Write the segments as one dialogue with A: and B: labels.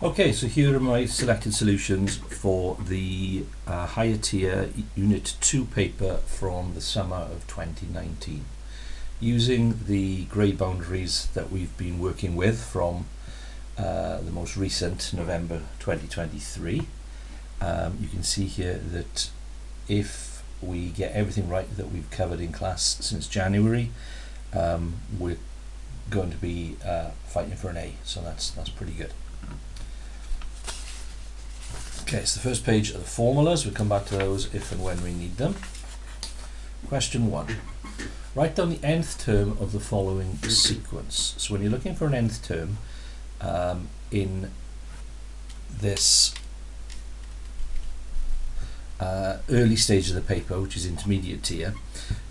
A: Okay, so here are my selected solutions for the higher tier Unit 2 paper from the summer of 2019. Using the grade boundaries that we've been working with from the most recent November 2023, you can see here that if we get everything right that we've covered in class since January, we're going to be fighting for an A, so that's pretty good. Okay, so the first page are the formulas. We'll come back to those if and when we need them. Question 1. Write down the nth term of the following sequence. So when you're looking for an nth term in this early stage of the paper, which is intermediate tier,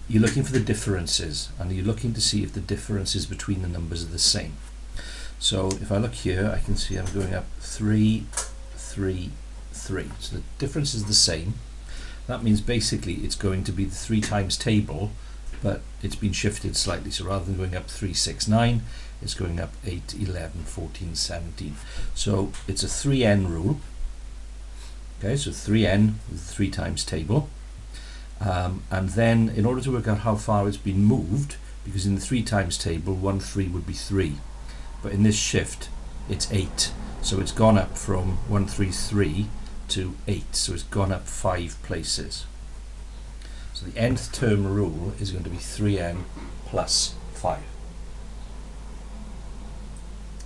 A: you're looking for the differences, and you're looking to see if the differences between the numbers are the same. So if I look here, I can see I'm going up 3, 3, 3. So the difference is the same. That means basically it's going to be the 3 times table, but it's been shifted slightly. So rather than going up 3, 6, 9, it's going up 8, 11, 14, 17. So it's a 3n rule. Okay, so 3n with 3 times table. And then in order to work out how far it's been moved, because in the 3 times table, 1, 3 would be 3. But in this shift, it's 8. So it's gone up from 1, 3, 3 to 8. So it's gone up 5 places. So the nth term rule is going to be 3n plus 5.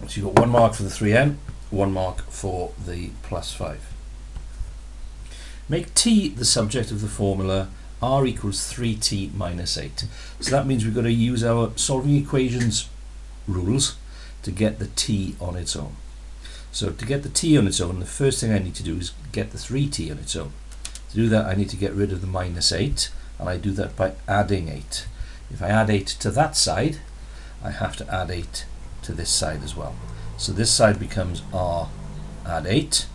A: So you've got 1 mark for the 3n, 1 mark for the plus 5. Make t the subject of the formula r equals 3t minus 8. So that means we've got to use our solving equations rules to get the t on its own. So to get the t on its own, the first thing I need to do is get the 3t on its own. To do that, I need to get rid of the minus 8, and I do that by adding 8. If I add 8 to that side, I have to add 8 to this side as well. So this side becomes r add 8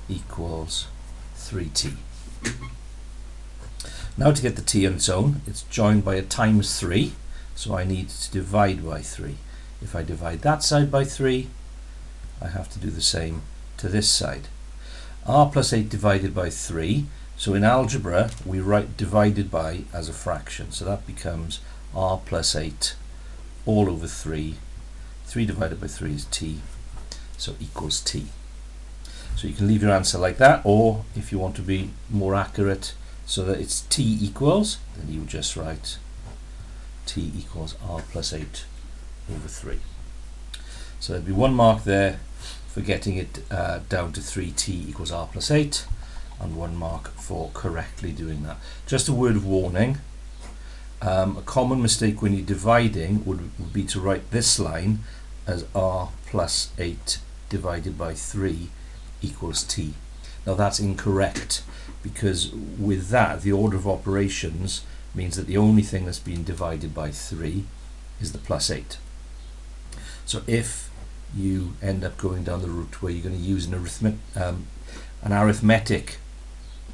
A: equals 3t. Now to get the t on its own, it's joined by a times 3, so I need to divide by 3. If I divide that side by 3, I have to do the same to this side. R plus 8 divided by 3, so in algebra we write divided by as a fraction, so that becomes r plus 8 all over 3. 3 divided by 3 is t, so equals t. So you can leave your answer like that, or if you want to be more accurate so that it's t equals, then you just write t equals r plus 8 over 3. So there'd be 1 mark there for getting it down to 3t equals r plus 8, and 1 mark for correctly doing that. Just a word of warning, a common mistake when you're dividing would be to write this line as r plus 8 divided by 3 equals t. Now that's incorrect, because with that the order of operations means that the only thing that's being divided by 3 is the plus 8. So if you end up going down the route where you're going to use an arithmetic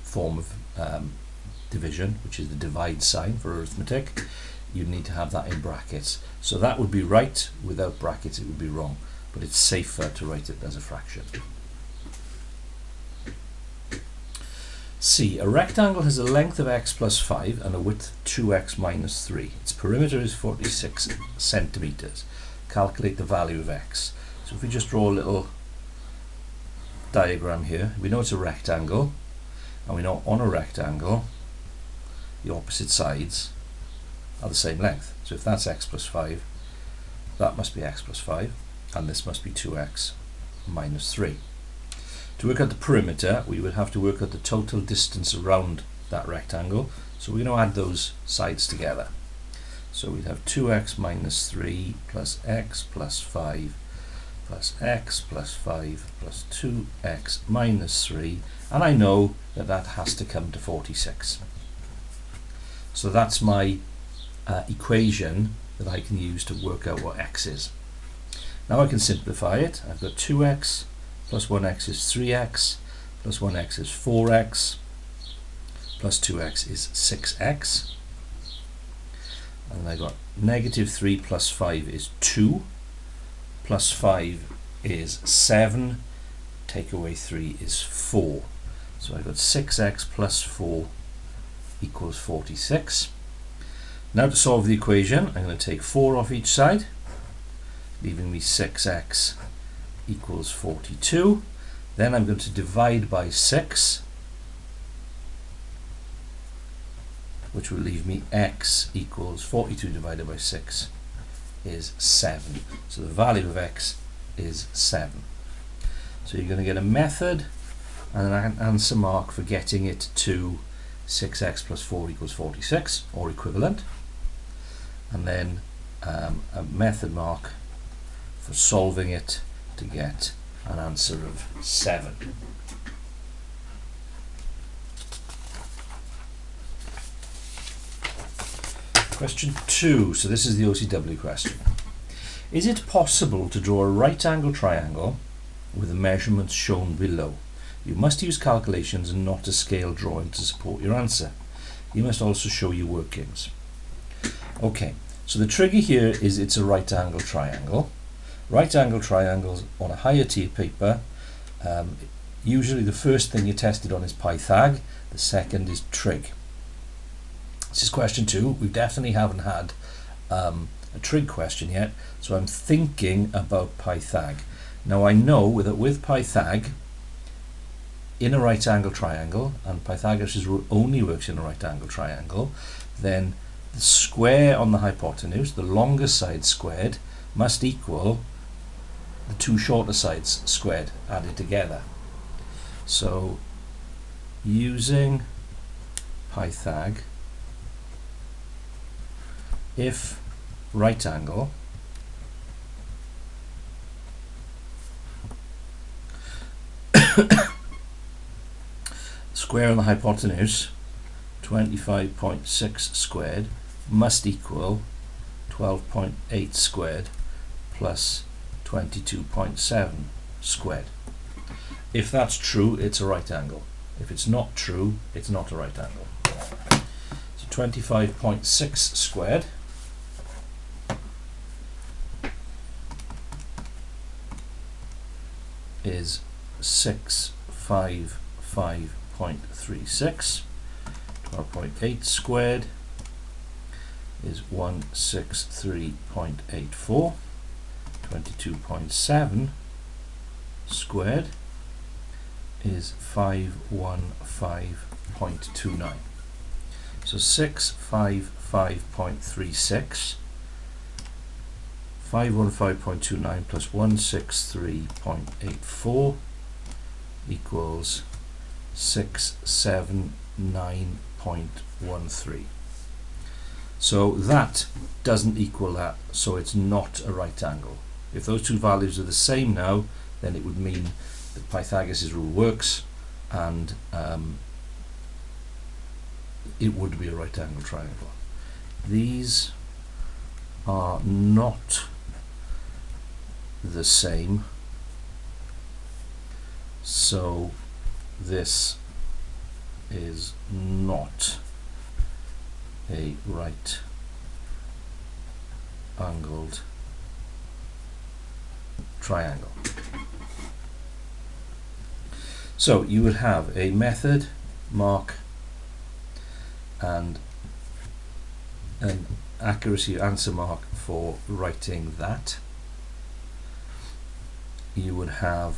A: form of division, which is the divide sign for arithmetic, you need to have that in brackets. So that would be right. Without brackets it would be wrong, but it's safer to write it as a fraction. C. A rectangle has a length of x plus 5 and a width of 2x minus 3. Its perimeter is 46 centimeters. Calculate the value of x. So if we just draw a little diagram here, we know it's a rectangle, and we know on a rectangle the opposite sides are the same length. So if that's x plus 5, that must be x plus 5, and this must be 2x minus 3. To work out the perimeter, we would have to work out the total distance around that rectangle. So we're going to add those sides together. So we'd have 2x minus 3 plus x plus 5 plus x plus 5 plus 2x minus 3, and I know that that has to come to 46. So that's my equation that I can use to work out what x is. Now I can simplify it. I've got 2x plus 1x is 3x, plus 1x is 4x, plus 2x is 6x. And I got negative 3 plus 5 is 2, plus 5 is 7, take away 3 is 4. So I've got 6x plus 4 equals 46. Now to solve the equation, I'm going to take 4 off each side, leaving me 6x equals 42. Then I'm going to divide by 6, which will leave me x equals 42 divided by 6 is 7. So the value of x is 7. So you're going to get a method and an answer mark for getting it to 6x plus 4 equals 46, or equivalent, and then a method mark for solving it to get an answer of 7. Question 2, so this is the OCW question. Is it possible to draw a right angle triangle with the measurements shown below? You must use calculations and not a scale drawing to support your answer. You must also show your workings. Okay, so the trigger here is it's a right angle triangle. Right angle triangles on a higher tier paper, usually the first thing you're tested on is Pythag, the second is trig. This is question 2. We definitely haven't had a trig question yet, so I'm thinking about Pythag. Now I know that with Pythag, in a right angle triangle, and Pythagoras' rule only works in a right angle triangle, then the square on the hypotenuse, the longer side squared, must equal the two shorter sides squared added together. So using Pythag, if right angle square on the hypotenuse 25.6 squared must equal 12.8 squared plus 22.7 squared. If that's true, it's a right angle. If it's not true, it's not a right angle. So 25.6 squared is 655.36. 12.8 squared is 163.84. 22.7 squared is 515.29. So 655.36, 515.29 plus 163.84 equals 679.13. So that doesn't equal that, so it's not a right angle. If those two values are the same now, then it would mean that Pythagoras' rule works, and it would be a right angle triangle. These are not the same, so this is not a right angled triangle. So you would have a method mark and an accuracy answer mark for writing that. You would have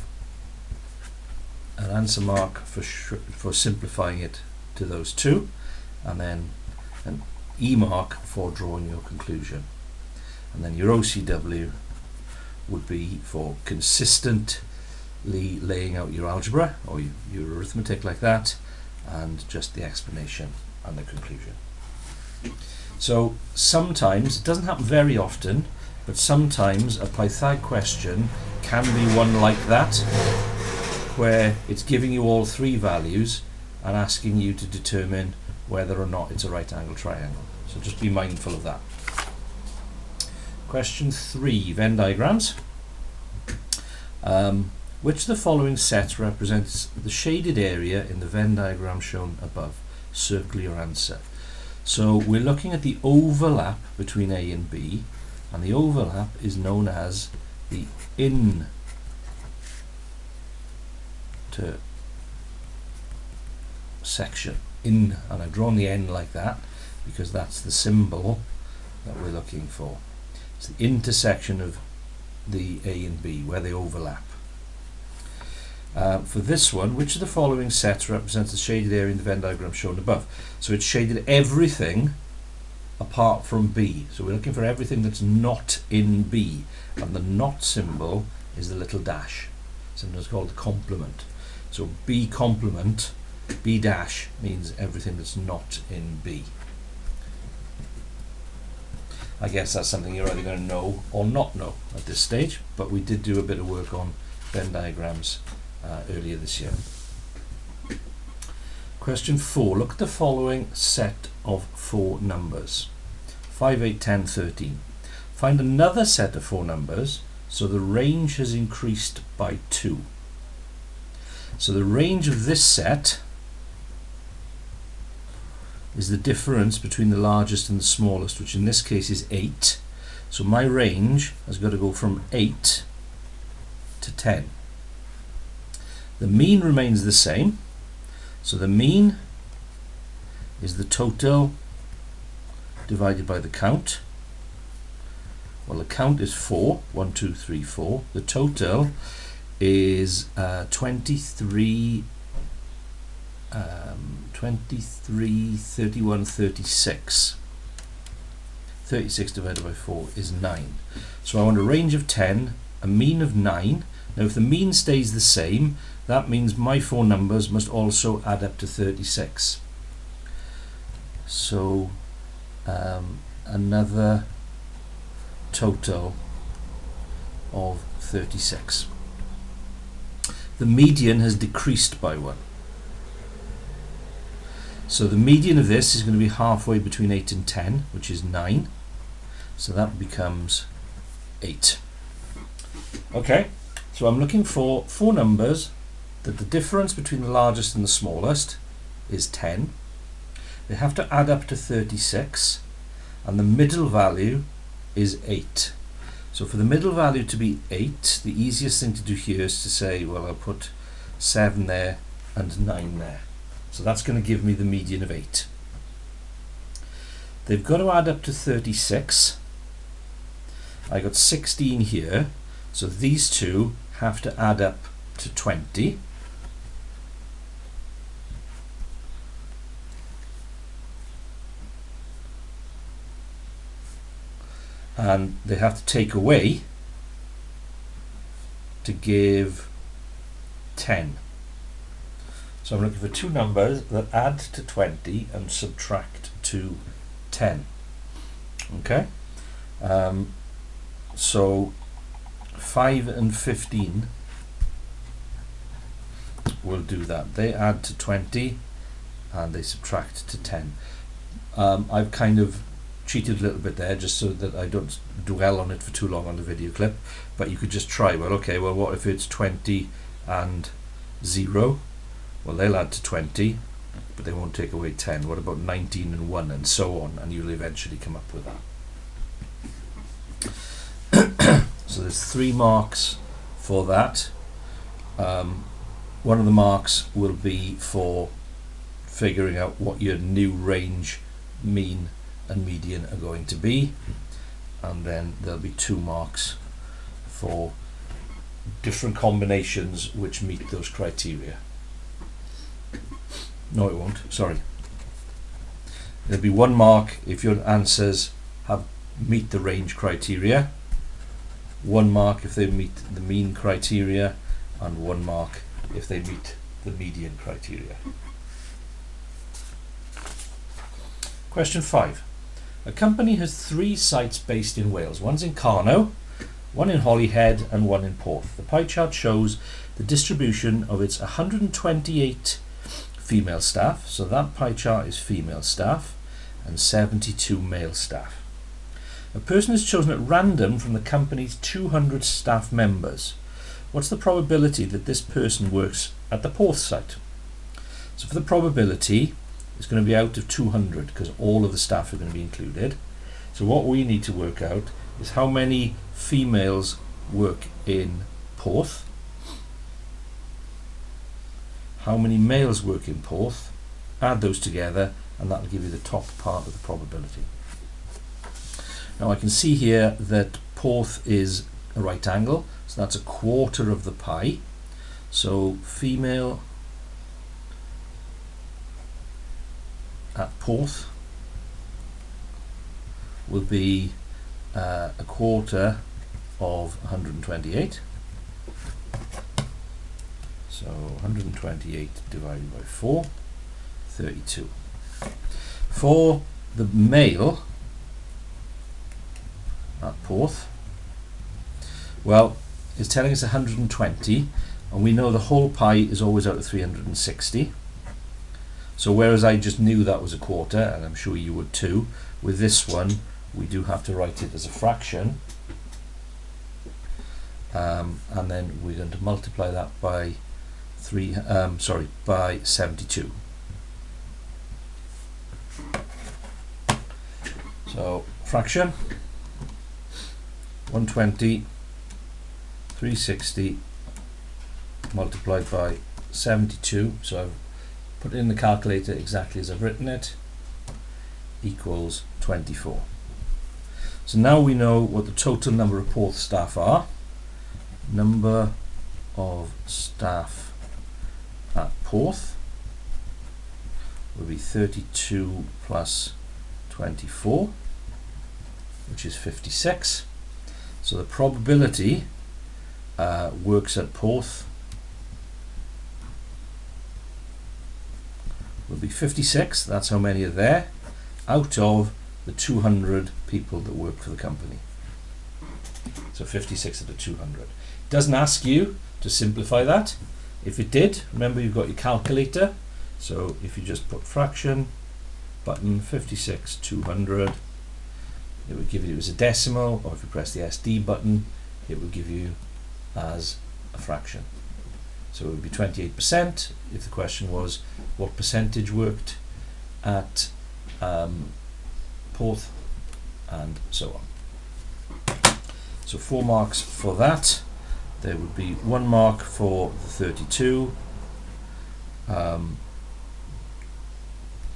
A: an answer mark for simplifying it to those two, and then an E mark for drawing your conclusion. And then your OCW would be for consistently laying out your algebra or your arithmetic like that, and just the explanation and the conclusion. So sometimes, it doesn't happen very often, but sometimes a Pythag question can be one like that, where it's giving you all three values and asking you to determine whether or not it's a right angle triangle. So just be mindful of that. Question 3, Venn diagrams. Which of the following sets represents the shaded area in the Venn diagram shown above? Circle your answer. So we're looking at the overlap between A and B, and the overlap is known as the to section in, and I've drawn the end like that because that's the symbol that we're looking for. It's the intersection of the A and B, where they overlap. For this one, which of the following sets represents the shaded area in the Venn diagram shown above? So it's shaded everything apart from B. So we're looking for everything that's not in B, and the not symbol is the little dash, sometimes called the complement. So B complement, B dash means everything that's not in B. I guess that's something you're either going to know or not know at this stage, but we did do a bit of work on Venn diagrams earlier this year. Question 4. Look at the following set of 4 numbers. 5, 8, 10, 13. Find another set of 4 numbers so the range has increased by 2. So the range of this set is the difference between the largest and the smallest, which in this case is 8. So my range has got to go from 8 to 10. The mean remains the same, so the mean is the total divided by the count. Well, the count is 4, 1, 2, 3, 4. The total is 23, 31, 36. 36 divided by 4 is 9. So I want a range of 10, a mean of 9. Now if the mean stays the same, that means my 4 numbers must also add up to 36. So another total of 36. The median has decreased by 1. So the median of this is going to be halfway between 8 and 10, which is 9. So that becomes 8. Okay, so I'm looking for 4 numbers that the difference between the largest and the smallest is 10. They have to add up to 36, and the middle value is 8. So for the middle value to be 8, the easiest thing to do here is to say, well, I'll put 7 there and 9 there. So that's going to give me the median of 8. They've got to add up to 36. I got 16 here, so these two have to add up to 20. And they have to take away to give 10. So I'm looking for 2 numbers that add to 20 and subtract to 10. Okay? So 5 and 15 will do that. They add to 20 and they subtract to 10. I've kind of cheated a little bit there just so that I don't dwell on it for too long on the video clip, but you could just try, well, okay, well, what if it's 20 and 0? Well, they'll add to 20, but they won't take away 10. What about 19 and 1, and so on, and you'll eventually come up with that. So there's 3 marks for that. One of the marks will be for figuring out what your new range, mean and median are going to be, and then there'll be 2 marks for different combinations which meet those criteria. No, it won't, sorry. There'll be 1 mark if your answers meet the range criteria, 1 mark if they meet the mean criteria, and 1 mark if they meet the median criteria. Question 5. A company has 3 sites based in Wales. One's in Carno, one in Holyhead, and one in Porth. The pie chart shows the distribution of its 128 female staff, so that pie chart is female staff, and 72 male staff. A person is chosen at random from the company's 200 staff members. What's the probability that this person works at the Porth site? So for the probability, it's going to be out of 200 because all of the staff are going to be included. So what we need to work out is how many females work in Porth how many males work in Porth, add those together, and that'll give you the top part of the probability. Now I can see here that Porth is a right angle, so that's a quarter of the pi. So female at Porth will be a quarter of 128. So 128 divided by 4, 32. For the male at Porth, well, it's telling us 120, and we know the whole pi is always out of 360. So whereas I just knew that was a quarter, and I'm sure you would too, with this one we do have to write it as a fraction, and then we're going to multiply that by by 72. So fraction 120, 360 multiplied by 72, so I've put it in the calculator exactly as I've written it, equals 24. So now we know what the total number of Porth staff are. Number of staff at Porth will be 32 plus 24, which is 56. So the probability works at Porth will be 56, that's how many are there, out of the 200 people that work for the company. So 56 out of 200. It doesn't ask you to simplify that. If it did, remember you've got your calculator, so if you just put fraction, button 56, 200, it would give you as a decimal, or if you press the SD button, it would give you as a fraction. So it would be 28% if the question was what percentage worked at Porth, and so on. So 4 marks for that. There would be 1 mark for the 32,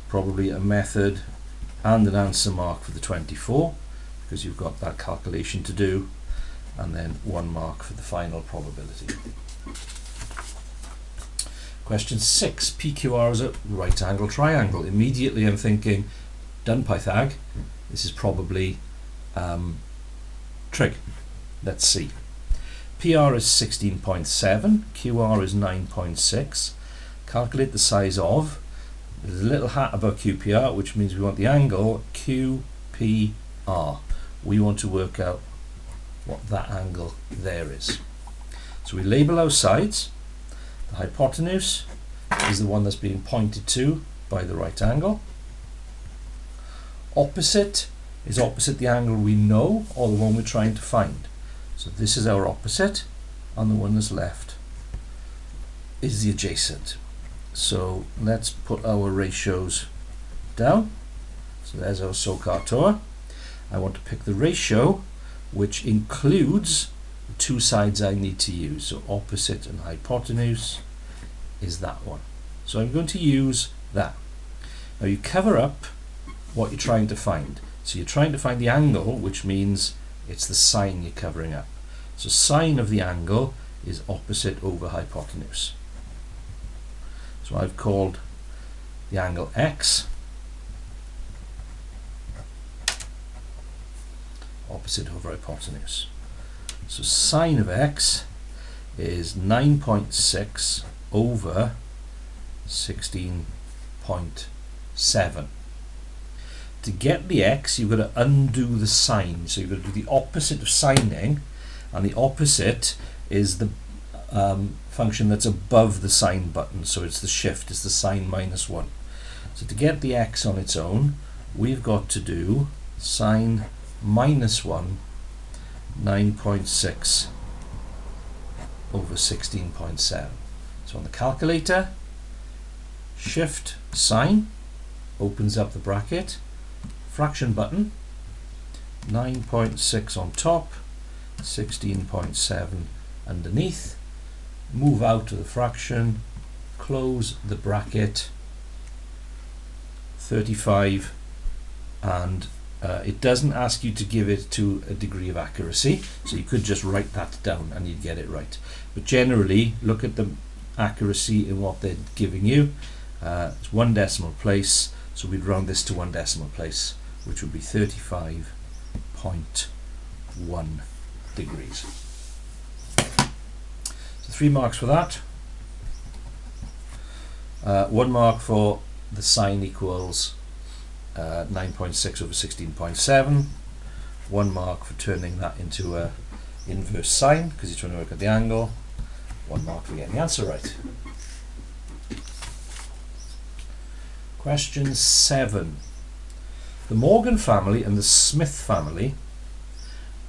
A: probably a method and an answer mark for the 24, because you've got that calculation to do, and then 1 mark for the final probability. Question 6, PQR is a right angle triangle. Immediately I'm thinking, done Pythag, this is probably trig. Let's see. PR is 16.7, QR is 9.6. Calculate the size of, there's a little hat above QPR, which means we want the angle QPR. We want to work out what that angle there is. So we label our sides. The hypotenuse is the one that's being pointed to by the right angle. Opposite is opposite the angle we know, or the one we're trying to find. So this is our opposite, and the one that's left is the adjacent. So let's put our ratios down. So there's our SOHCAHTOA. I want to pick the ratio which includes the 2 sides I need to use. So opposite and hypotenuse is that one. So I'm going to use that. Now you cover up what you're trying to find. So you're trying to find the angle, which means it's the sine you're covering up. So sine of the angle is opposite over hypotenuse. So I've called the angle X opposite over hypotenuse. So sine of X is 9.6 over 16.7. To get the X, you've got to undo the sine. So you've got to do the opposite of sining, and the opposite is the function that's above the sine button. So it's the shift, it's the sine minus 1. So to get the X on its own, we've got to do sine minus 1, 9.6 over 16.7. So on the calculator, shift sine opens up the bracket, fraction button, 9.6 on top, 16.7 underneath, move out of the fraction, close the bracket, 35, and it doesn't ask you to give it to a degree of accuracy, so you could just write that down and you'd get it right. But generally, look at the accuracy in what they're giving you. It's 1 decimal place, so we'd round this to 1 decimal place, which would be 35.1 degrees. So 3 marks for that. 1 mark for the sine equals 9.6 over 16.7. 1 mark for turning that into a inverse sine, because you're trying to work at the angle. 1 mark for getting the answer right. Question 7. The Morgan family and the Smith family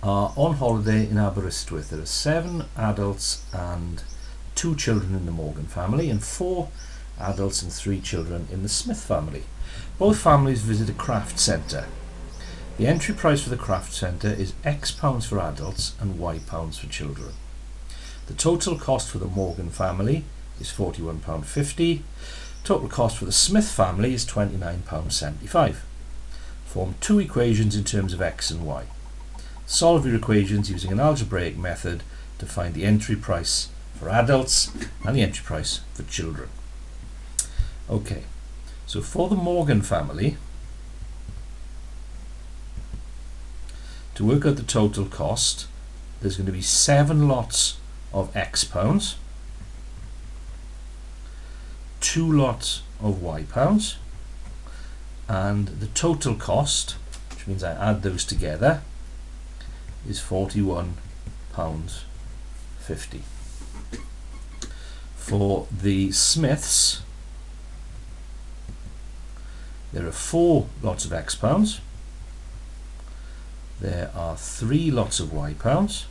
A: are on holiday in Aberystwyth. There are 7 adults and 2 children in the Morgan family and 4 adults and 3 children in the Smith family. Both families visit a craft centre. The entry price for the craft centre is X pounds for adults and Y pounds for children. The total cost for the Morgan family is £41.50. Total cost for the Smith family is £29.75. Form 2 equations in terms of X and Y. Solve your equations using an algebraic method to find the entry price for adults and the entry price for children. Okay, so for the Morgan family, to work out the total cost, there's going to be 7 lots of X pounds, 2 lots of Y pounds, and the total cost, which means I add those together, is £41.50. For the Smiths, there are 4 lots of X pounds, there are 3 lots of Y pounds,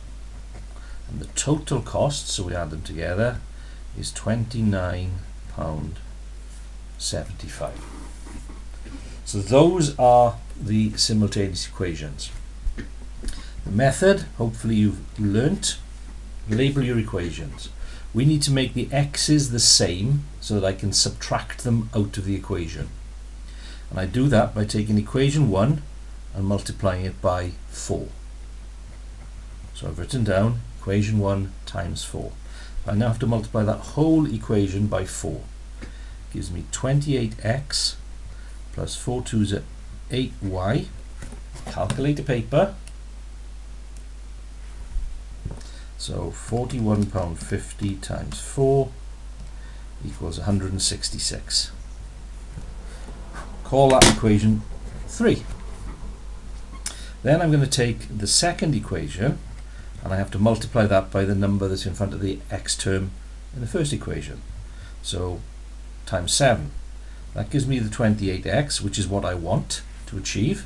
A: and the total cost, so we add them together, is £29.75. So those are the simultaneous equations. The method, hopefully you've learnt. Label your equations. We need to make the x's the same so that I can subtract them out of the equation. And I do that by taking equation 1 and multiplying it by 4. So I've written down equation 1 times 4. I now have to multiply that whole equation by 4. It gives me 28x plus 4 2's are 8y. Calculator paper. So £41.50 times 4 equals 166. Call that equation 3. Then I'm going to take the second equation and I have to multiply that by the number that's in front of the x term in the first equation. So times 7. That gives me the 28x, which is what I want to achieve,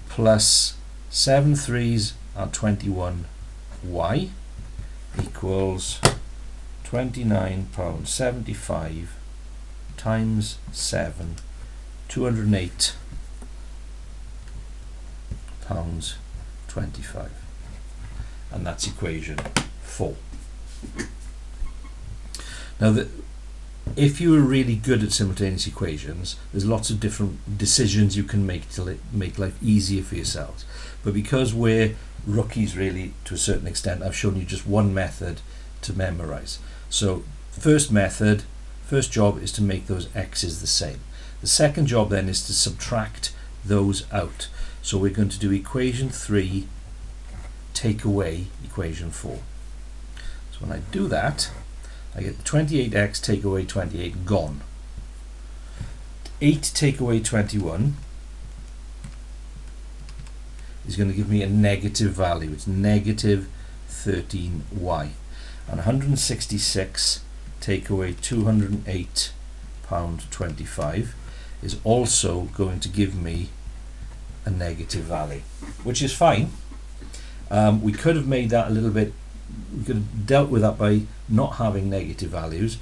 A: plus 7 3's are 21y equals £29.75 times 7, £208.25, and that's equation 4. Now, if you are really good at simultaneous equations, there's lots of different decisions you can make to make life easier for yourselves. But because we're rookies really to a certain extent, I've shown you just one method to memorize. So first job is to make those x's the same. The second job then is to subtract those out. So we're going to do equation 3 take away equation 4. So when I do that, I get 28x take away 28 gone. 8 take away 21 is going to give me a negative value. It's negative 13y. And 166 take away £208.25 is also going to give me a negative value, which is fine. We could have made that a little bit, we could have dealt with that by not having negative values.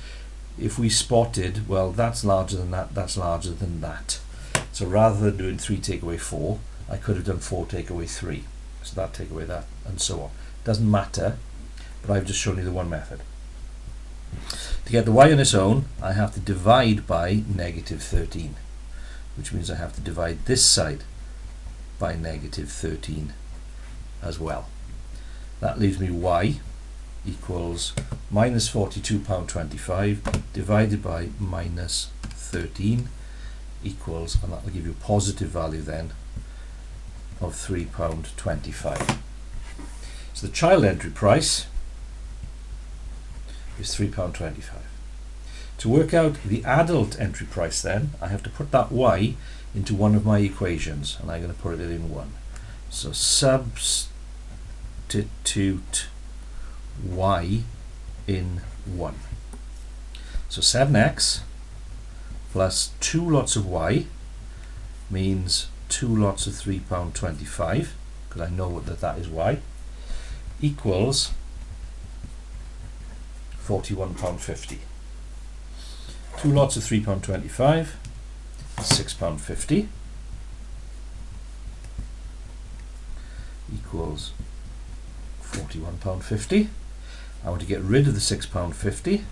A: If we spotted, well, that's larger than that, that's larger than that. So rather than doing 3 take away 4, I could have done 4 take away 3. So that take away that, and so on. Doesn't matter, but I've just shown you the one method. To get the y on its own, I have to divide by negative 13, which means I have to divide this side by negative 13 as well. That leaves me y equals minus £42.25 divided by minus 13 equals, and that will give you a positive value then of £3.25. So the child entry price is £3.25. To work out the adult entry price then, I have to put that y into one of my equations, and I'm going to put it in 1. So substitute y in 1. So 7x plus 2 lots of y means 2 lots of £3.25, because I know that that is y, equals £41.50. 2 lots of £3.25, £6.50 equals £41.50. I want to get rid of the £6.50,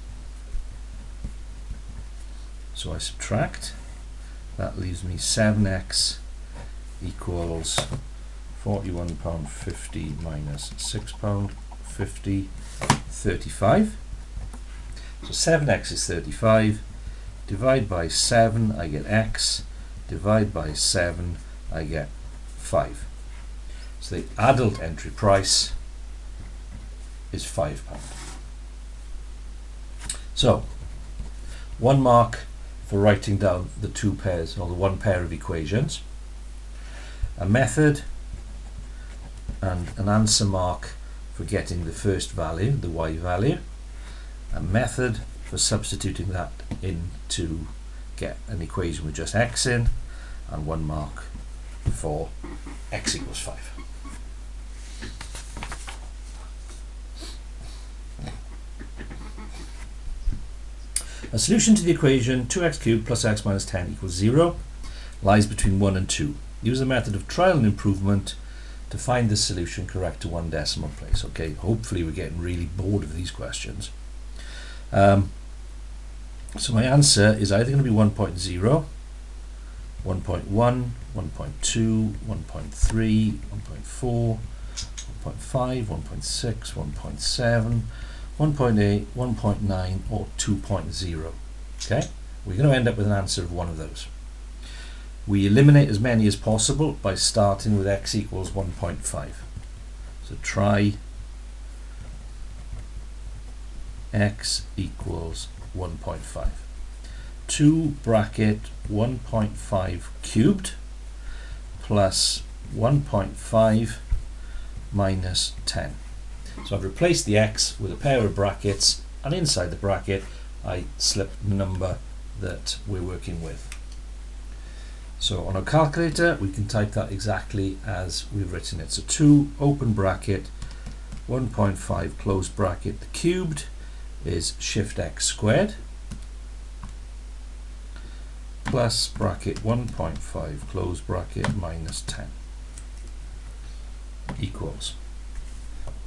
A: so I subtract. That leaves me 7x equals £41.50 minus £6.50, 35. So 7x is 35. Divide by 7, I get x. Divide by 7, I get 5. So the adult entry price is £5. So 1 mark for writing down the 2 pairs, or the 1 pair of equations, a method and an answer mark for getting the first value, the y value, a method for substituting that in to get an equation with just x in, and 1 mark for x equals 5. A solution to the equation 2x cubed plus x minus 10 equals 0 lies between 1 and 2. Use a method of trial and improvement to find the solution correct to 1 decimal place. Okay, hopefully we're getting really bored of these questions. So my answer is either going to be 1.0, 1.1, 1.2, 1.3, 1.4, 1.5, 1.6, 1.7, 1.8, 1.9 or 2.0. Okay, we're going to end up with an answer of one of those. We eliminate as many as possible by starting with x equals 1.5. So try x equals 1.5. 2 bracket 1.5 cubed plus 1.5 minus 10. So I've replaced the x with a pair of brackets, and inside the bracket I slip the number that we're working with. So on our calculator we can type that exactly as we've written it. So 2 open bracket 1.5 close bracket, the cubed is shift x squared plus bracket 1.5 close bracket minus 10 equals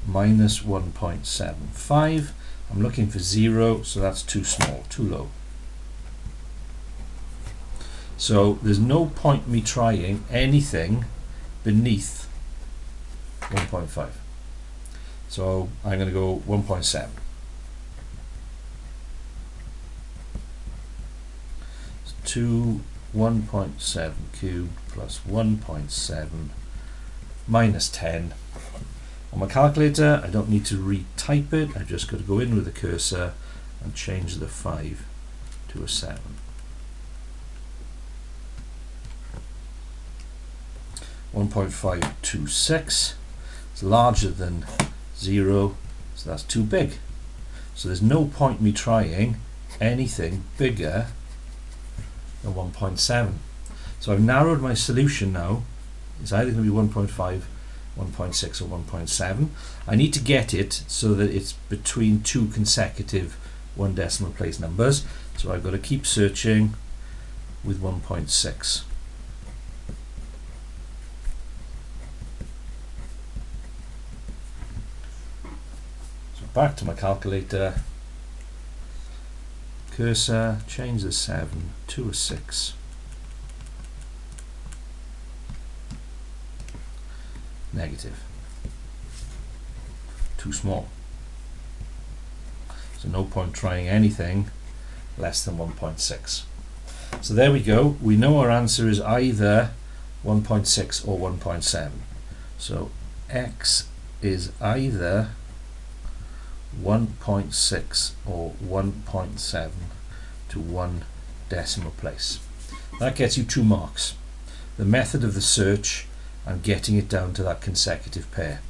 A: minus 1.75. I'm looking for 0, so that's too small, too low. So there's no point me trying anything beneath 1.5. So I'm going to go 1.7. 2 1.7 cubed plus 1.7 minus 10. On my calculator I don't need to retype it, I've just got to go in with the cursor and change the 5 to a 7. .526, it's larger than 0, so that's too big. So there's no point me trying anything bigger than 1.7. So I've narrowed my solution now. It's either going to be 1.5, 1.6 or 1.7. I need to get it so that it's between 2 consecutive 1 decimal place numbers. So I've got to keep searching with 1.6. So back to my calculator. cursor, change the 7 to a 6. Negative. Too small. So no point trying anything less than 1.6. So there we go. We know our answer is either 1.6 or 1.7. So x is either 1.6 or 1.7 to 1 decimal place. That gets you 2 marks. The method of the search and getting it down to that consecutive pair.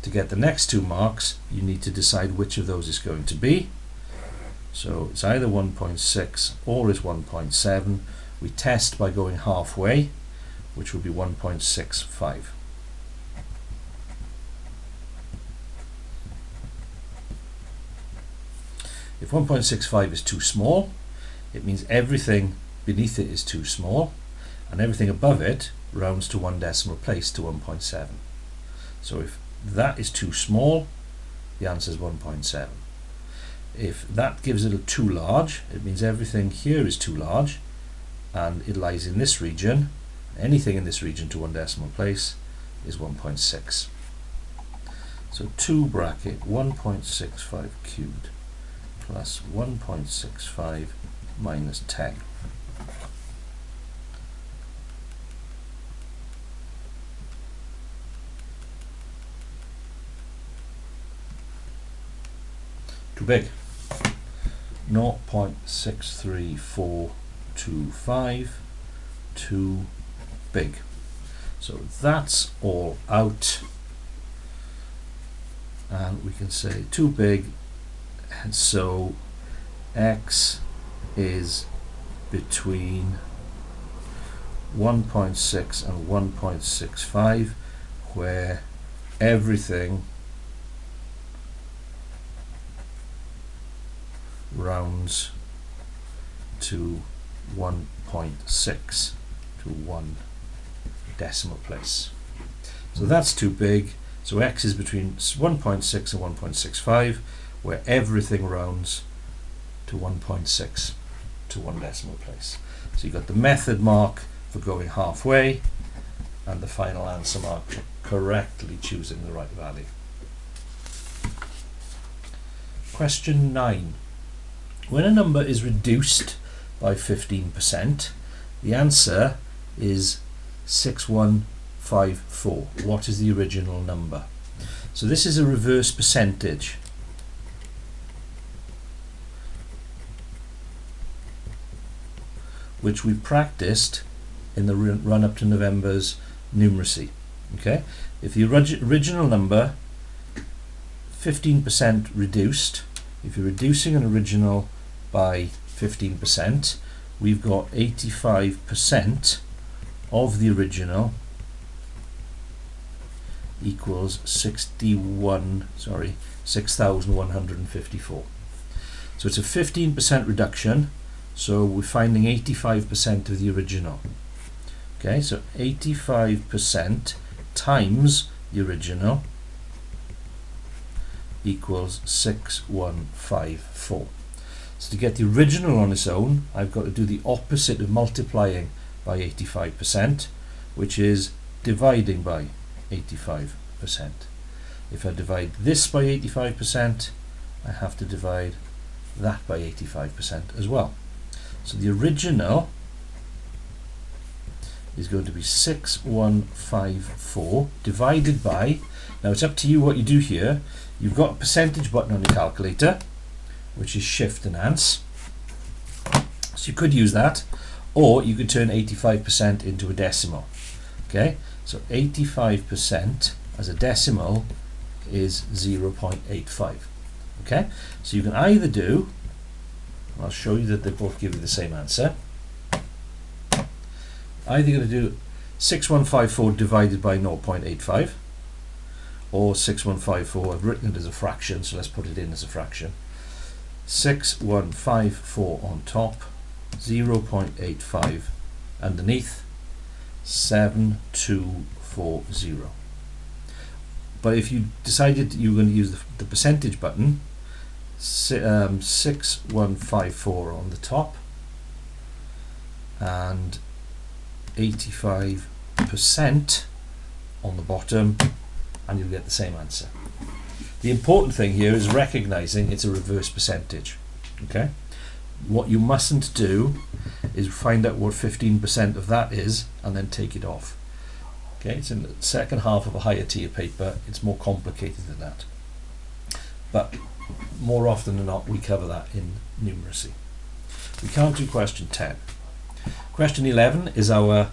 A: To get the next 2 marks, you need to decide which of those is going to be. So it's either 1.6 or it's 1.7. We test by going halfway, which would be 1.65. If 1.65 is too small, it means everything beneath it is too small, and everything above it rounds to 1 decimal place to 1.7. So if that is too small, the answer is 1.7. If that gives it a too large, it means everything here is too large and it lies in this region. Anything in this region to 1 decimal place is 1.6. So 2 bracket 1.65 cubed plus 1.65 minus 10. Too big. 0.63425, too big. So that's all out, and we can say too big, and so x is between 1.6 and 1.65, where everything rounds to 1.6 to 1 decimal place. So that's too big. So x is between 1.6 and 1.65, where everything rounds to 1.6 to 1 decimal place. So you've got the method mark for going halfway and the final answer mark for correctly choosing the right value. Question 9. When a number is reduced by 15%, the answer is 6154. What is the original number? So this is a reverse percentage. Which we practiced in the run up to November's numeracy. Okay, if the original number 15% reduced, if you're reducing an original by 15%, we've got 85% of the original equals 6,154. So it's a 15% reduction, so we're finding 85% of the original. Okay, so 85% times the original equals 6154. So to get the original on its own, I've got to do the opposite of multiplying by 85%, which is dividing by 85%. If I divide this by 85%, I have to divide that by 85% as well. So the original is going to be 6154 divided by, now it's up to you what you do here. You've got a percentage button on your calculator, which is shift and ans. So you could use that, or you could turn 85% into a decimal. Okay, so 85% as a decimal is 0.85. Okay, so you can either do, I'll show you that they both give you the same answer. Either you're going to do 6154 divided by 0.85, or 6154, I've written it as a fraction, so let's put it in as a fraction. 6154 on top, 0.85 underneath, 7240. But if you decided you were going to use the percentage button, 6154 on the top and 85% on the bottom, and you'll get the same answer. The important thing here is recognizing it's a reverse percentage. Okay, what you mustn't do is find out what 15% of that is and then take it off. Okay, it's in the second half of a higher tier paper. It's more complicated than that, but more often than not we cover that in numeracy. We can't do question 10. Question 11 is our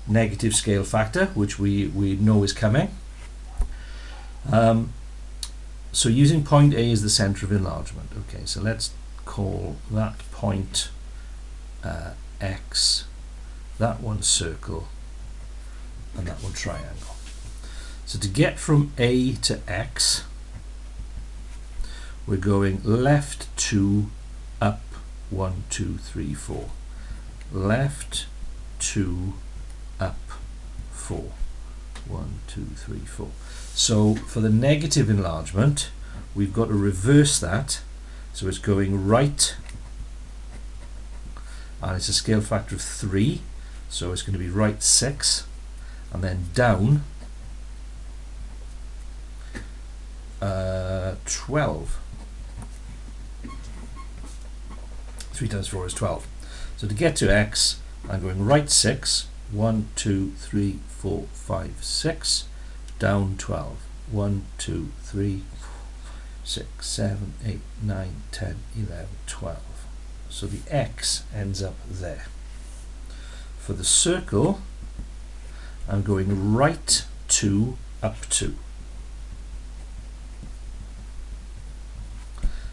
A: negative scale factor, which we know is coming. So using point A as the center of enlargement. Okay, so let's call that point X, that one circle, and that one triangle. So to get from A to X, we're going left 2, up 1, 2, 3, 4. Left 2, up 4. 1, 2, 3, 4. So for the negative enlargement, we've got to reverse that. So it's going right, and it's a scale factor of 3. So it's going to be right 6, and then down 12. 3 times 4 is 12. So to get to X, I'm going right 6, 1, 2, 3, 4, 5, 6, down 12, 1, 2, 3, 4, 6, 7, 8, 9, 10, 11, 12. So the X ends up there. For the circle, I'm going right 2, up 2.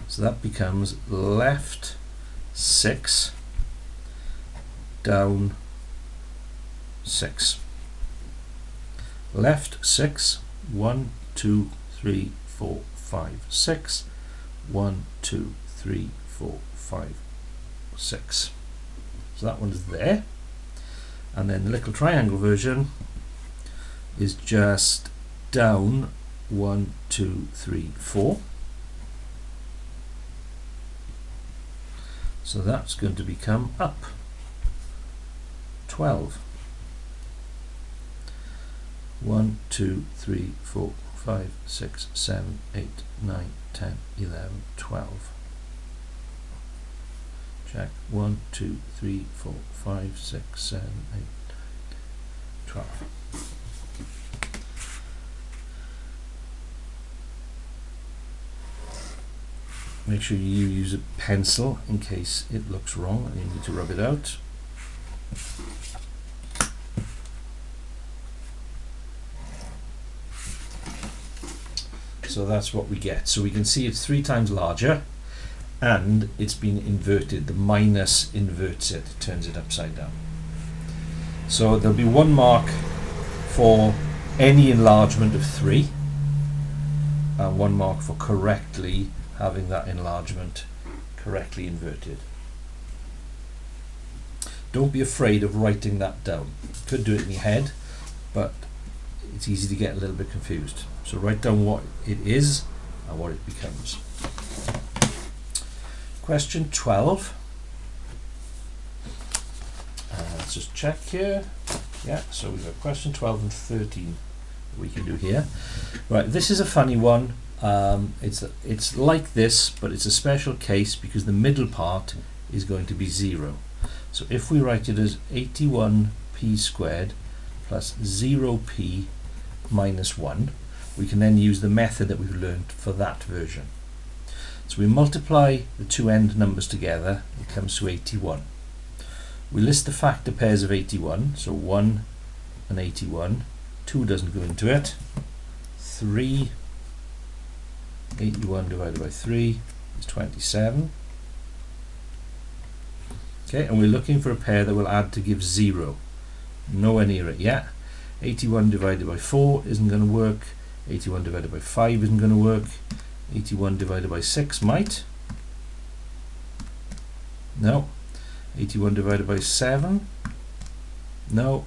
A: So that becomes left 6, down 6. Left 6, 1, 2, 3, 4, 5, 6. 1, 2, 3, 4, 5, 6. So that one is there. And then the little triangle version is just down 1, 2, 3, 4. So that's going to become up 12. 1, 2, 3, 4, 5, 6, 7, 8, 9, 10, 11, 12. Check. 1, 2, 3, 4, 5, 6, 7, 8, 12. Make sure you use a pencil in case it looks wrong and you need to rub it out. So that's what we get. So we can see it's 3 times larger, and it's been inverted. The minus inverts it, turns it upside down. So there'll be 1 mark for any enlargement of 3, and 1 mark for correctly having that enlargement correctly inverted. Don't be afraid of writing that down. You could do it in your head, but it's easy to get a little bit confused. So write down what it is and what it becomes. Question 12. Let's just check here. Yeah, so we've got question 12 and 13 we can do here. Right, this is a funny one. It's like this, but it's a special case because the middle part is going to be 0. So if we write it as 81p squared plus 0p minus 1, we can then use the method that we've learned for that version. So we multiply the 2 end numbers together, it comes to 81. We list the factor pairs of 81, so 1 and 81, 2 doesn't go into it, 3, 81 divided by 3 is 27. Okay, and we're looking for a pair that will add to give 0. Nowhere near it yet. 81 divided by 4 isn't going to work. 81 divided by 5 isn't going to work. 81 divided by 6 might. No. 81 divided by 7. No.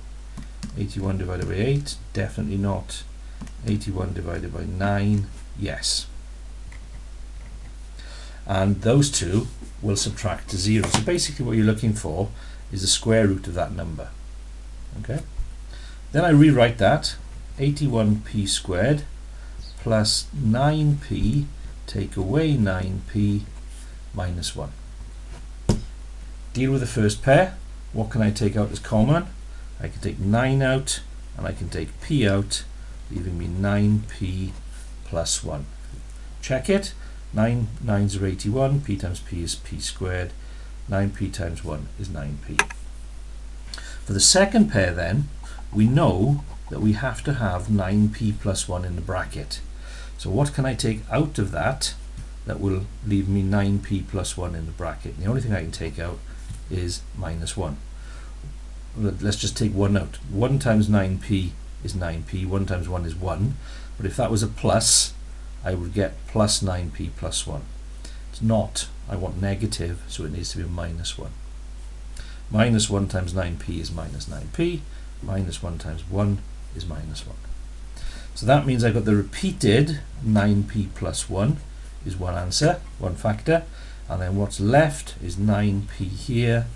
A: 81 divided by 8. Definitely not. 81 divided by 9. Yes. and those two will subtract to 0. So basically what you're looking for is the square root of that number. Okay. Then I rewrite that 81p squared plus 9p take away 9p minus 1. Deal with the first pair. What can I take out as common? I can take 9 out and I can take p out, leaving me 9p plus 1. Check it. 9 9s are 81, p times p is p squared, 9p times 1 is 9p. For the second pair then, we know that we have to have 9p plus 1 in the bracket. So what can I take out of that that will leave me 9p plus 1 in the bracket? And the only thing I can take out is minus 1. Let's just take 1 out. 1 times 9p is 9p, 1 times 1 is 1, but if that was a plus, I would get plus 9p plus 1. It's not. I want negative, so it needs to be a minus 1. Minus 1 times 9p is minus 9p. Minus 1 times 1 is minus 1. So that means I've got the repeated 9p plus 1 is one answer, one factor, and then what's left is 9p here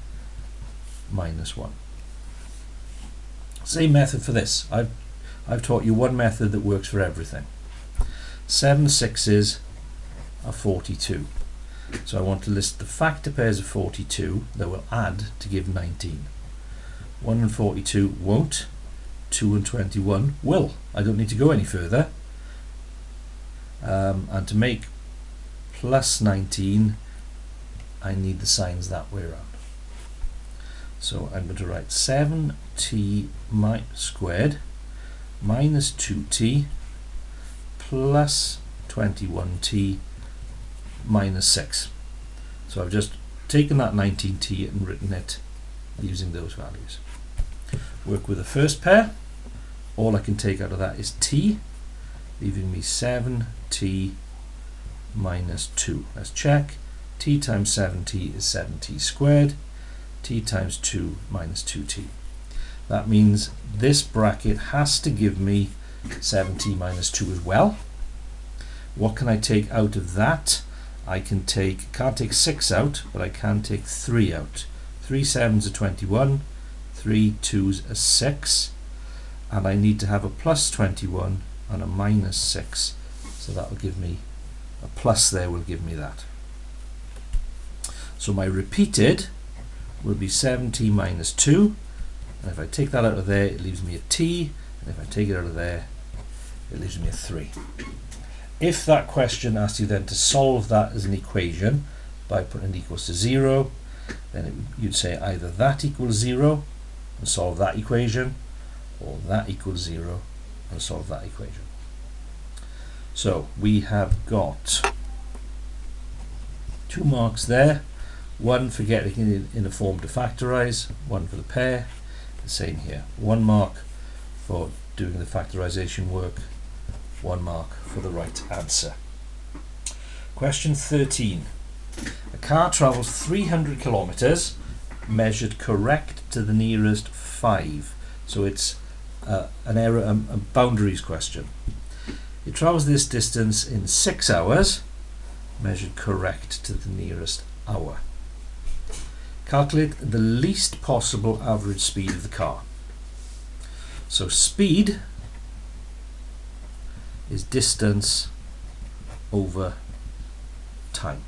A: minus 1. Same method for this. I've taught you one method that works for everything. 7 6s are 42. So I want to list the factor pairs of 42 that will add to give 19. 1 and 42 won't. 2 and 21 will. I don't need to go any further. And to make plus 19, I need the signs that way around. So I'm going to write 7t squared minus 2t plus 21t minus 6. So I've just taken that 19t and written it using those values. Work with the first pair. All I can take out of that is t, leaving me 7t minus 2. Let's check. T times 7t is 7t squared. T times 2 minus 2t. That means this bracket has to give me 7t minus 2 as well. What can I take out of that? I can't take 6 out, but I can take 3 out. 3 7s are 21, 3 2s are 6, and I need to have a plus 21 and a minus 6, so that will give me a plus there, will give me that. So my repeated will be 7t minus 2, and if I take that out of there, it leaves me a t, and if I take it out of there, it leaves me a 3. If that question asks you then to solve that as an equation by putting equals to 0, then you'd say either that equals 0 and solve that equation, or that equals 0 and solve that equation. So we have got 2 marks there, 1 for getting it in a form to factorize, 1 for the pair, the same here. 1 mark for doing the factorization work, 1 mark for the right answer. Question 13. A car travels 300 kilometers, measured correct to the nearest 5. So it's an error, a boundaries question. It travels this distance in 6 hours, measured correct to the nearest hour. Calculate the least possible average speed of the car. So speed is distance over time.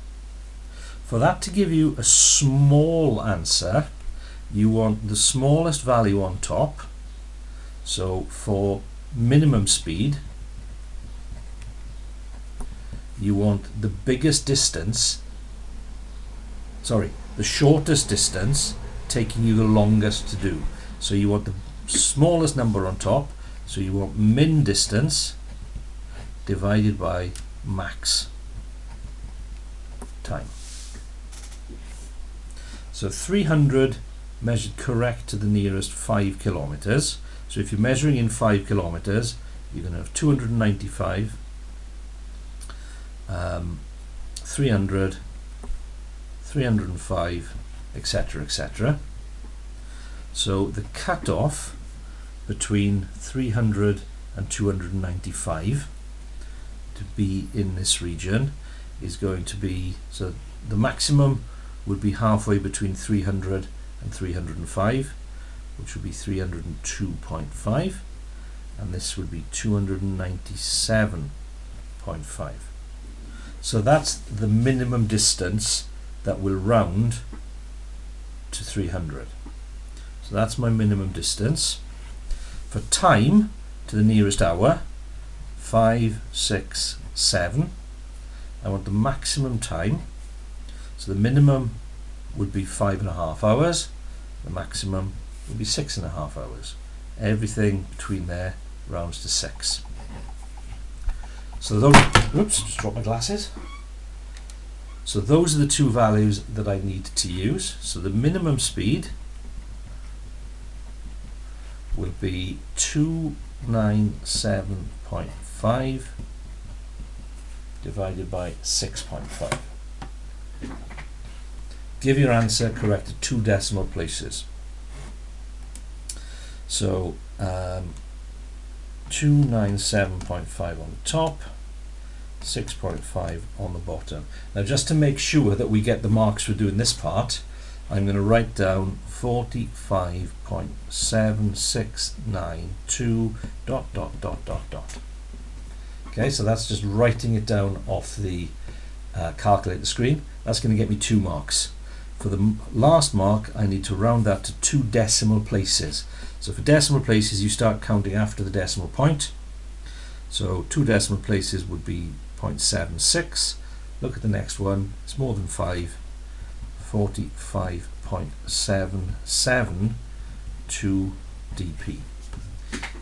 A: For that to give you a small answer, you want the smallest value on top. So for minimum speed, you want the biggest distance, the shortest distance taking you the longest to do. So you want the smallest number on top, so you want min distance divided by max time. So 300 measured correct to the nearest 5 kilometers. So if you're measuring in 5 kilometers, you're going to have 295, 300, 305, etc., etc. So the cutoff between 300 and 295 to be in this region is going to be, so the maximum would be halfway between 300 and 305, which would be 302.5, and this would be 297.5. So that's the minimum distance that will round to 300. So that's my minimum distance. For time to the nearest hour, 5, 6, 7. I want the maximum time. So the minimum would be 5.5 hours. The maximum would be 6.5 hours. Everything between there rounds to 6. So those, oops, just dropped my glasses. So those are the two values that I need to use. So the minimum speed will be 297.5 divided by 6.5. Give your answer correct at 2 decimal places. So 297.5 on the top, 6.5 on the bottom. Now, just to make sure that we get the marks for doing this part, I'm going to write down 45.7692 ... Okay, so that's just writing it down off the calculator screen. That's going to get me 2 marks. For the last mark, I need to round that to 2 decimal places. So for decimal places, you start counting after the decimal point. So 2 decimal places would be 0.76. Look at the next one, it's more than 5. 45.772 dp.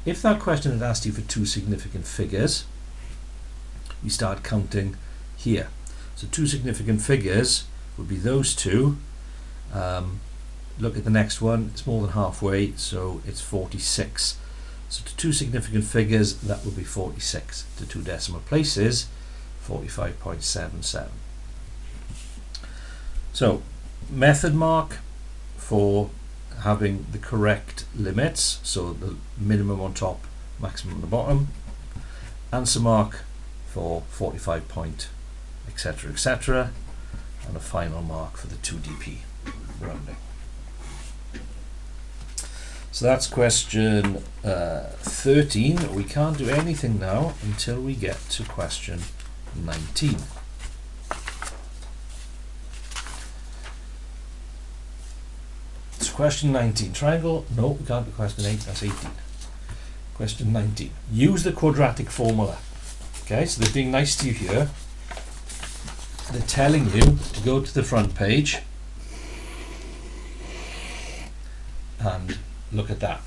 A: If that question had asked you for 2 significant figures, we start counting here. So 2 significant figures would be those 2. Look at the next one, it's more than halfway, so it's 46. So to 2 significant figures, that would be 46. To 2 decimal places, 45.77. So method mark for having the correct limits, so the minimum on top, maximum on the bottom. Answer mark for 45 point, etc., etc., and a final mark for the 2dp rounding. So that's question 13. We can't do anything now until we get to question 19. So question 19, triangle, no, we can't do question 8, that's 18. Question 19, use the quadratic formula. Okay, so they're being nice to you here. They're telling you to go to the front page and look at that.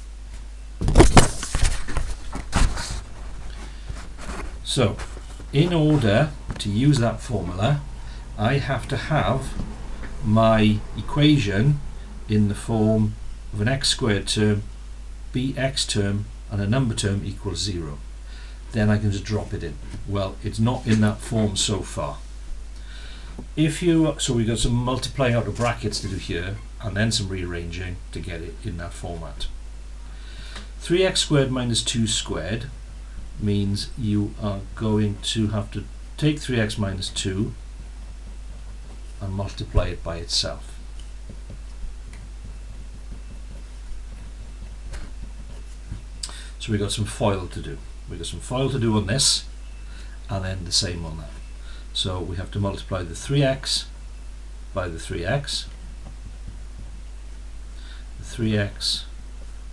A: So, in order to use that formula, I have to have my equation in the form of an x squared term, bx term, and a number term equals 0. Then I can just drop it in. Well, it's not in that form so far. So we've got some multiplying out of brackets to do here, and then some rearranging to get it in that format. 3x squared minus 2 squared means you are going to have to take 3x minus 2 and multiply it by itself. So we've got some FOIL to do. We've got some FOIL to do on this, and then the same on that. So we have to multiply the 3x by the 3x, the 3x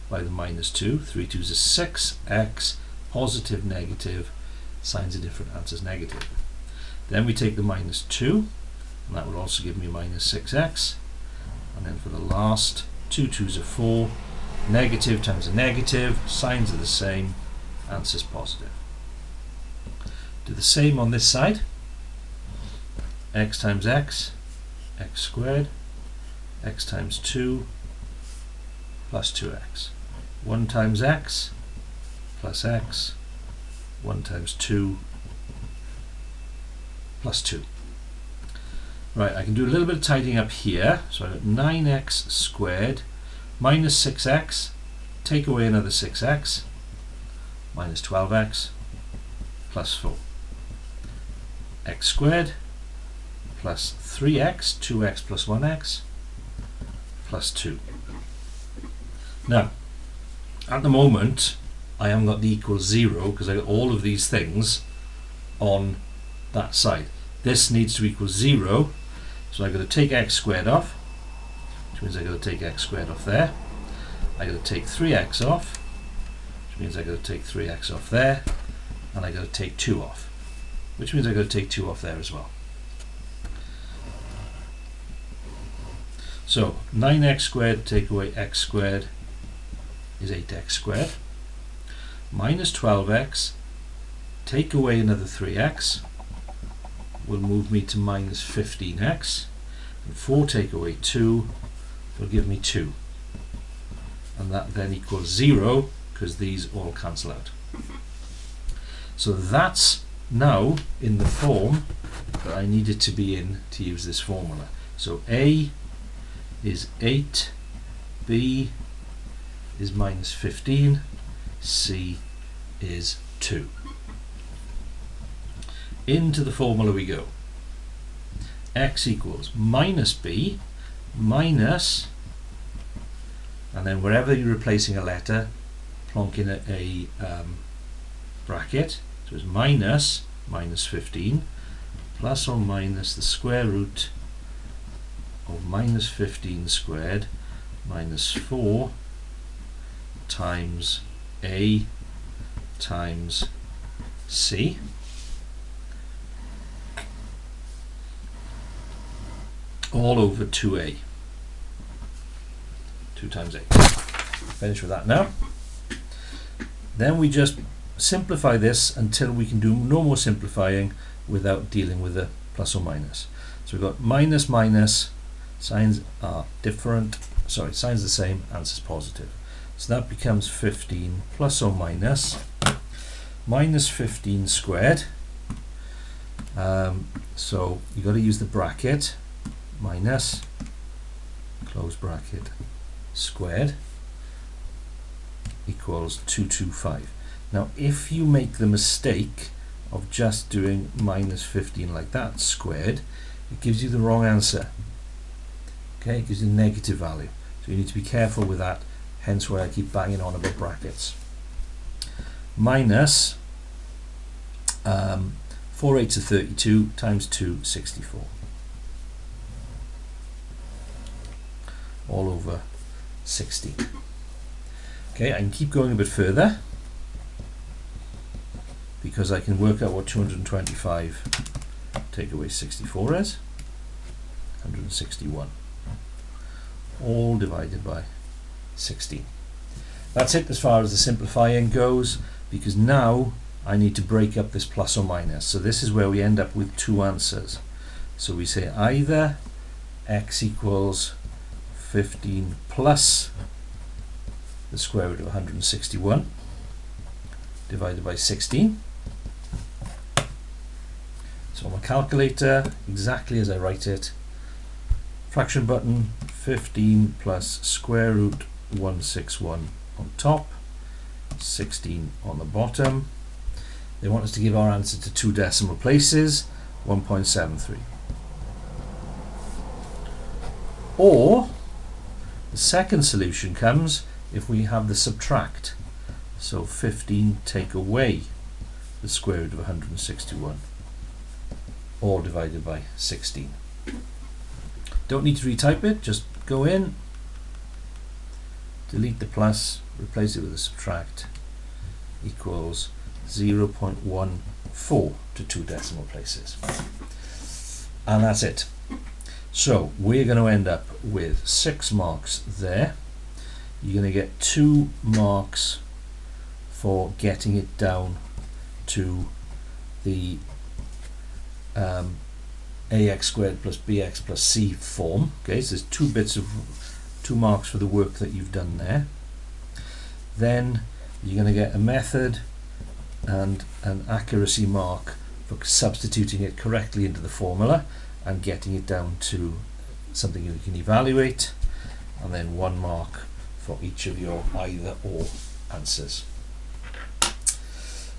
A: by the minus 2, 3 2s is 6x, positive, negative, signs are different, answers negative. Then we take the minus 2, and that will also give me minus 6x, and then for the last 2 2s are 4, negative times a negative, signs are the same, answers positive. Do the same on this side. X times x, x squared, x times 2 plus 2x. 1 times x plus x, 1 times 2 plus 2. Right, I can do a little bit of tidying up here. So I've got 9x squared minus 6x, take away another 6x, minus 12x plus 4. X squared plus 3x, 2x plus 1x, plus 2. Now, at the moment, I haven't got the equals 0 because I got all of these things on that side. This needs to equal 0, so I've got to take x squared off, which means I've got to take x squared off there. I've got to take 3x off, which means I've got to take 3x off there, and I've got to take 2 off, which means I've got to take 2 off there as well. So 9x squared take away x squared is 8x squared, minus 12x, take away another 3x, will move me to minus 15x, and 4 take away 2 will give me 2. And that then equals 0 because these all cancel out. So that's now in the form that I needed to be in to use this formula. So A is 8, B is minus 15, C is 2. Into the formula we go. X equals minus B minus, and then wherever you're replacing a letter, plonk in a bracket. So it's minus 15 plus or minus the square root of minus 15 squared minus 4 times A times C. All over 2a. 2 times a. Finish with that now. Then we just simplify this until we can do no more simplifying without dealing with the plus or minus. So we've got minus minus, signs are different, sorry, signs the same, answer's positive. So that becomes 15 plus or minus minus 15 squared. So you've got to use the bracket, minus, close bracket, squared equals 225. Now if you make the mistake of just doing minus 15 like that squared, it gives you the wrong answer. Okay, it gives you a negative value. So you need to be careful with that, hence why I keep banging on about brackets. Minus 4 8s are 32 times 2, 64. All over 16. Okay, I can keep going a bit further because I can work out what 225 take away 64 is. 161. All divided by 16. That's it as far as the simplifying goes, because now I need to break up this plus or minus. So this is where we end up with two answers. So we say either x equals 15 plus the square root of 161 divided by 16. So on my calculator, exactly as I write it, fraction button, 15 plus square root 161 on top, 16 on the bottom. They want us to give our answer to two decimal places, 1.73. Or the second solution comes if we have the subtract. So 15 take away the square root of 161, all divided by 16. Don't need to retype it, just go in, delete the plus, replace it with a subtract, equals 0.14 to two decimal places. And that's it. So we're going to end up with 6 marks there. You're going to get 2 marks for getting it down to the ax squared plus bx plus c form. Okay, so there's 2 marks for the work that you've done there. Then you're going to get a method and an accuracy mark for substituting it correctly into the formula and getting it down to something you can evaluate, and then 1 mark for each of your either or answers.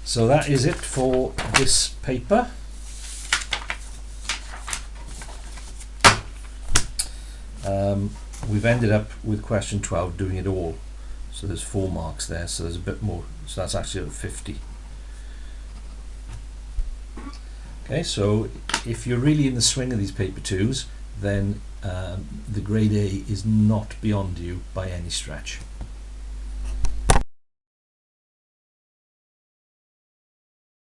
A: So that is it for this paper. we've ended up with question 12 doing it all. So there's 4 marks there, so there's a bit more, so that's actually at 50. Okay, so if you're really in the swing of these paper 2s, then the grade A is not beyond you by any stretch.